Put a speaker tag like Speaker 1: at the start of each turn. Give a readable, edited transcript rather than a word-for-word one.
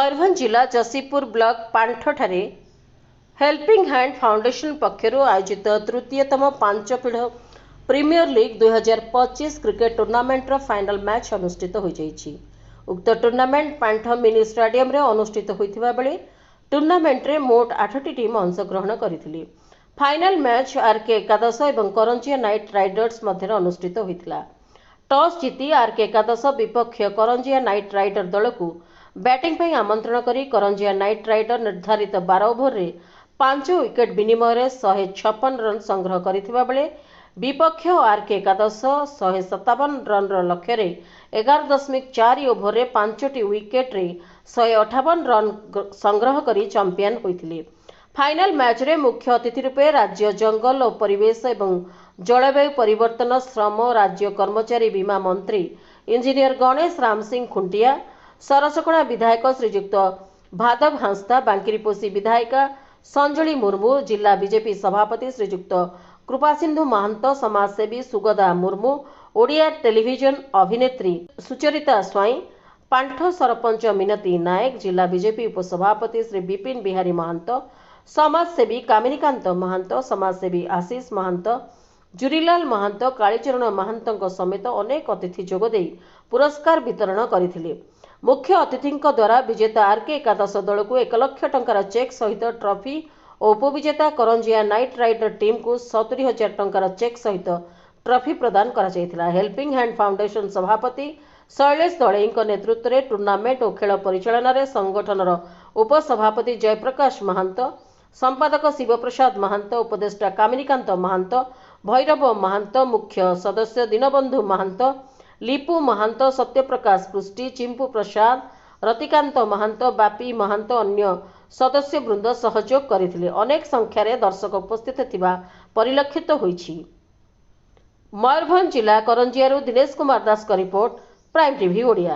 Speaker 1: मयूरभंज जिला जसीपुर ब्लॉक पांठठारे helping hand foundation पक्षर आयोजित तृतीयतम पांच पीढ़ premier league 2025 cricket tournament final match अनुष्ठित हो जाइछि। उक्त टूर्नामेंट पांठ मिनी स्टेडियम रे अनुष्ठित होइथिबा बेले टूर्नामेंट रे मोट 8टी टीम अंशग्रहण करथिले। फाइनल मैच आरके एकादश एवं करंजिया नाइट राइडर्स मध्य अनुष्ठित होइथिला। टॉस जीति आरके एकादश विपक्ष करंजिया नाइट राइडर दल को बैटिंग पर आमंत्रण करी करंजिया नाइट राइडर निर्धारित 12 ओभर रे 5 विकेट विनिमय 156 रन संग्रह करथिबा बेले विपक्ष आरके एकादश 157 रन लक्ष्य रे 11.4 ओभर रे 5टी विकेट रे 158 रन संग्रह करी चैंपियन होइथिले। फाइनल मैच रे मुख्य अतिथि रूपे राज्य जंगल और परिवेश एवं जलवायु परिवर्तन श्रम राज्य कर्मचारी बीमा मंत्री इंजीनियर गणेश राम सिंह खुंटिया, सरसकणा विधायक श्रीजुक्त भादव हांसदा, बांकिरीपोषी विधायिका संजली मुर्मू, जिला बीजेपी सभापति श्रीजुक्त कृपासिंधु महंत, समाजसेवी सुगदा मुर्मू, ओडिया टेलीविजन अभिनेत्री सुचरिता स्वाई, पांठ सरपंच मिनती नायक, जिला बीजेपी उपसभापति श्री विपिन बिहारी महंत, समाजसेवी कामिनीकांत महंत, समाजसेवी आशीष महंत, जुरीलाल महंत, कालीचरण महंत समेत अनेक अतिथि जोगदे पुरस्कार वितरण करथिले। मुख्य अतिथि द्वारा विजेता आरके एकादश दल को 1 लाख टंकार चेक सहित ट्रॉफी और उपविजेता करंजिया नाइट राइडर टीम को 70,000 टंकार चेक सहित ट्रॉफी प्रदान करा। हेल्पिंग हैंड फाउंडेशन सभापति शैलेश दलई नेतृत्व में टूर्नामेंट और खेल परिचालन संगठनर उपसभापति जयप्रकाश महंत, संपादक शिवप्रसाद महंत, उपदेष्टा कामिनीकांत महंत, भैरव महंत, मुख्य सदस्य दीनबंधु महंत, लिपु महंत, सत्यप्रकाश पृष्टि, चिंपू प्रसाद, रतिकांत महंत, बापी महंत अन्य सदस्य वृंद सहयोग करथिले। अनेक संख्यार दर्शक उपस्थित थिबा परिलक्षित होईछि। मयूरभंज जिला करंजियारू दिनेश कुमार दास का रिपोर्ट, प्राइम टीवी ओडिया।